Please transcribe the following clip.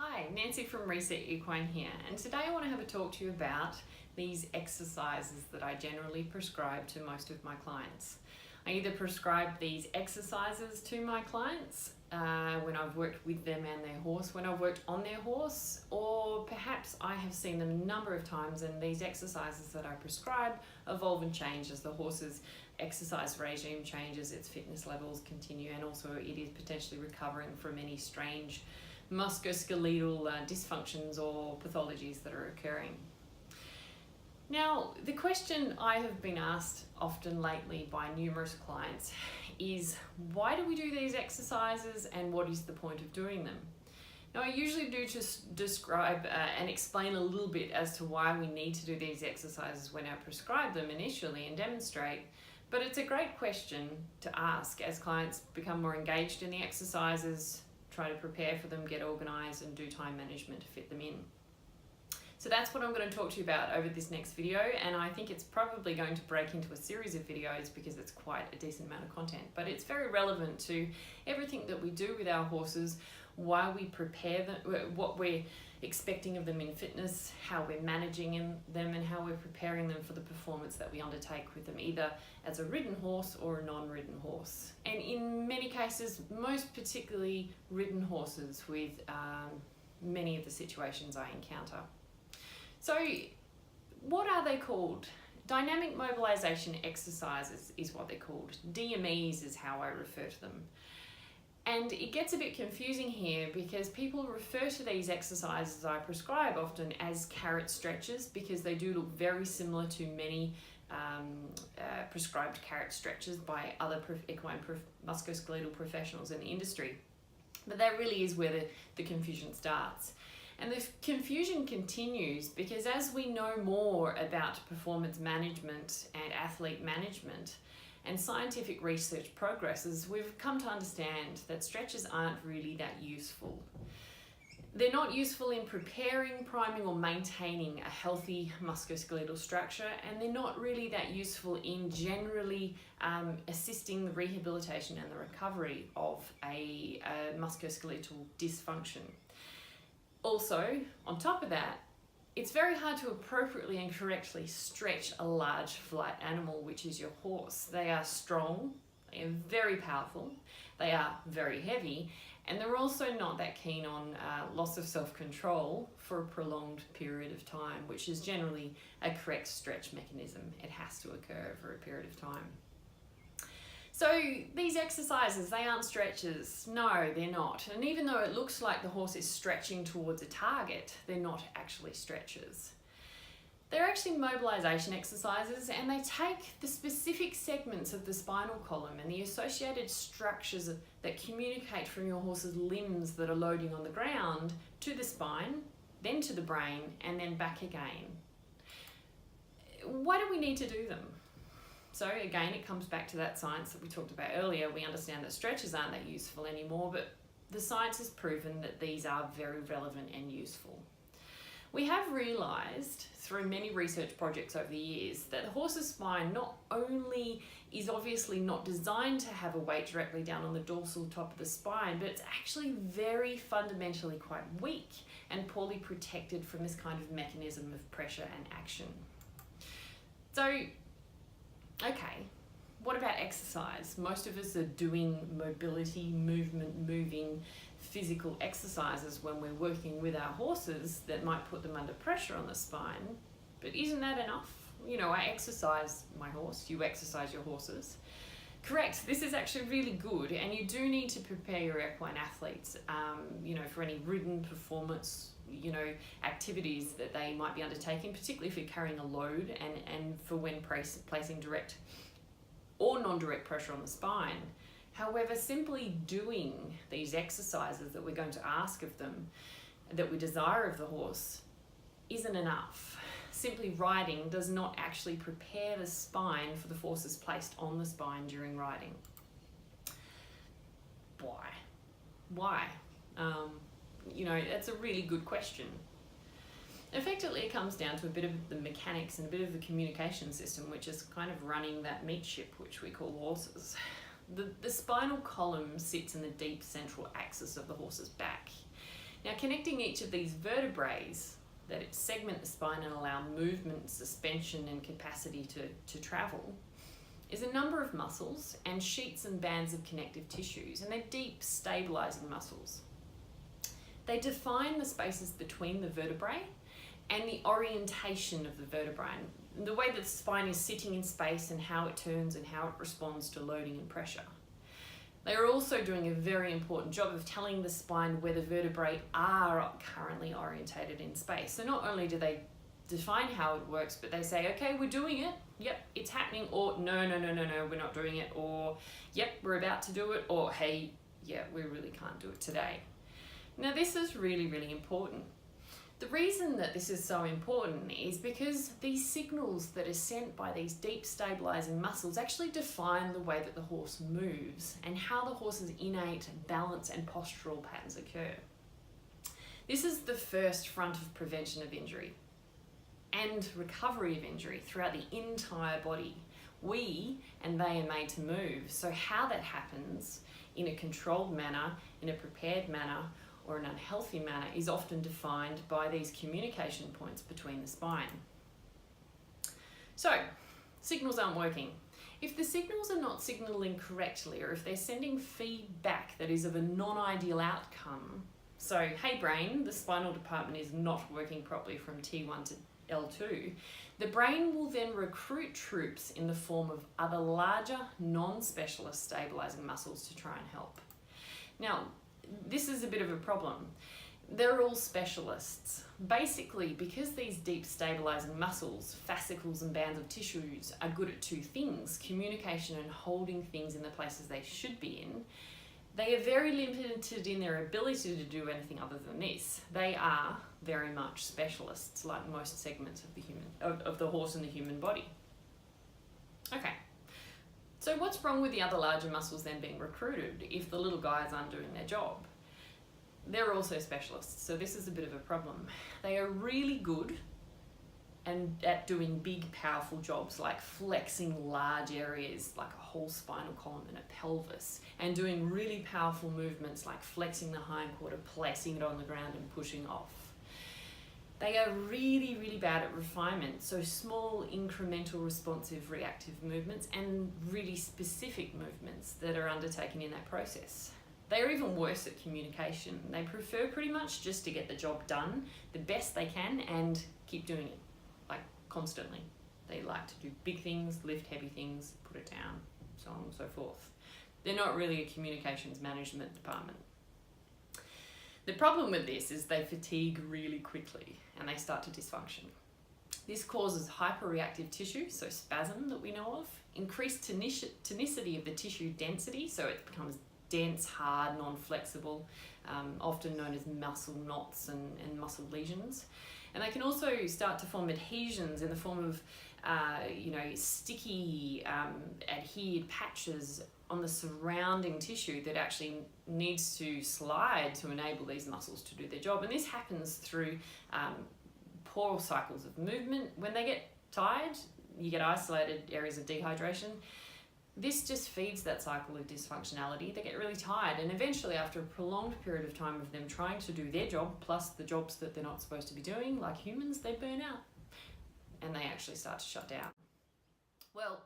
Hi, Nancy from Reset Equine here, and today I want to have a talk to you about these exercises that I generally prescribe to most of my clients. I either prescribe these exercises to my clients when I've worked with them and their horse, when I've worked on their horse, or perhaps I have seen them a number of times and these exercises that I prescribe evolve and change as the horse's exercise regime changes, its fitness levels continue, and also it is potentially recovering from any strange musculoskeletal dysfunctions or pathologies that are occurring. Now, the question I have been asked often lately by numerous clients is, why do we do these exercises and what is the point of doing them? Now, I usually do just describe and explain a little bit as to why we need to do these exercises when I prescribe them initially and demonstrate, but it's a great question to ask as clients become more engaged in the exercises, try to prepare for them, get organized, and do time management to fit them in. So that's what I'm going to talk to you about over this next video, and I think it's probably going to break into a series of videos because it's quite a decent amount of content, but it's very relevant to everything that we do with our horses, why we prepare them, what we're expecting of them in fitness, how we're managing them, and how we're preparing them for the performance that we undertake with them, either as a ridden horse or a non-ridden horse. And in many cases, most particularly ridden horses with many of the situations I encounter. So what are they called? Dynamic mobilization exercises is what they're called. DMEs is how I refer to them. And it gets a bit confusing here because people refer to these exercises I prescribe often as carrot stretches because they do look very similar to many prescribed carrot stretches by other equine musculoskeletal professionals in the industry. But that really is where the confusion starts. And the confusion continues because as we know more about performance management and athlete management and scientific research progresses, we've come to understand that stretches aren't really that useful. They're not useful in preparing, priming, or maintaining a healthy musculoskeletal structure, and they're not really that useful in generally assisting the rehabilitation and the recovery of a musculoskeletal dysfunction. Also, on top of that, it's very hard to appropriately and correctly stretch a large flight animal, which is your horse. They are strong, they are very powerful, they are very heavy, and they're also not that keen on loss of self-control for a prolonged period of time, which is generally a correct stretch mechanism. It has to occur over a period of time. So these exercises, they aren't stretches. No, they're not. And even though it looks like the horse is stretching towards a target, they're not actually stretches. They're actually mobilization exercises, and they take the specific segments of the spinal column and the associated structures that communicate from your horse's limbs that are loading on the ground to the spine, then to the brain, and then back again. Why do we need to do them? So again, it comes back to that science that we talked about earlier. We understand that stretches aren't that useful anymore, but the science has proven that these are very relevant and useful. We have realized through many research projects over the years that the horse's spine not only is obviously not designed to have a weight directly down on the dorsal top of the spine, but it's actually very fundamentally quite weak and poorly protected from this kind of mechanism of pressure and action. So, okay, what about exercise? Most of us are doing mobility, movement, moving, physical exercises when we're working with our horses that might put them under pressure on the spine. But isn't that enough? You know, I exercise my horse, you exercise your horses. Correct, this is actually really good, and you do need to prepare your equine athletes, for any ridden performance activities that they might be undertaking, particularly if you're carrying a load and for when placing direct or non-direct pressure on the spine. However, simply doing these exercises that we're going to ask of them, that we desire of the horse, isn't enough. Simply riding does not actually prepare the spine for the forces placed on the spine during riding. Why? That's a really good question. Effectively, it comes down to a bit of the mechanics and a bit of the communication system, which is kind of running that meat ship, which we call horses. The spinal column sits in the deep central axis of the horse's back. Now, connecting each of these vertebrae that segment the spine and allow movement, suspension, and capacity to travel is a number of muscles and sheets and bands of connective tissues, and they're deep, stabilizing muscles. They define the spaces between the vertebrae and the orientation of the vertebrae, the way that the spine is sitting in space and how it turns and how it responds to loading and pressure. They are also doing a very important job of telling the spine where the vertebrae are currently orientated in space. So not only do they define how it works, but they say, okay, we're doing it, yep, it's happening, or no, we're not doing it, or yep, we're about to do it, or hey, yeah, we really can't do it today. Now, this is really, really important. The reason that this is so important is because these signals that are sent by these deep stabilizing muscles actually define the way that the horse moves and how the horse's innate balance and postural patterns occur. This is the first front of prevention of injury and recovery of injury throughout the entire body. We and they are made to move, so how that happens in a controlled manner, in a prepared manner, or an unhealthy manner is often defined by these communication points between the spine. So, signals aren't working. If the signals are not signaling correctly, or if they're sending feedback that is of a non-ideal outcome, so, hey brain, the spinal department is not working properly from T1 to L2, the brain will then recruit troops in the form of other larger, non-specialist stabilizing muscles to try and help. Now, this is a bit of a problem. They're all specialists. Basically, because these deep stabilizing muscles, fascicles and bands of tissues are good at two things, communication and holding things in the places they should be in, they are very limited in their ability to do anything other than this. They are very much specialists, like most segments of the horse and the human body. Okay. So what's wrong with the other larger muscles then being recruited if the little guys aren't doing their job? They're also specialists, so this is a bit of a problem. They are really good and at doing big, powerful jobs like flexing large areas like a whole spinal column and a pelvis, and doing really powerful movements like flexing the hindquarter, placing it on the ground and pushing off. They are really, really bad at refinement, so small, incremental, responsive, reactive movements and really specific movements that are undertaken in that process. They are even worse at communication. They prefer pretty much just to get the job done the best they can and keep doing it, like constantly. They like to do big things, lift heavy things, put it down, so on and so forth. They're not really a communications management department. The problem with this is they fatigue really quickly and they start to dysfunction. This causes hyperreactive tissue, so spasm that we know of, increased tonicity of the tissue density, so it becomes dense, hard, non-flexible, often known as muscle knots and muscle lesions. And they can also start to form adhesions in the form of sticky adhered patches on the surrounding tissue that actually needs to slide to enable these muscles to do their job. And this happens through poor cycles of movement. When they get tired, you get isolated areas of dehydration. This just feeds that cycle of dysfunctionality. They get really tired, and eventually after a prolonged period of time of them trying to do their job plus the jobs that they're not supposed to be doing, like humans, they burn out and they actually start to shut down. Well,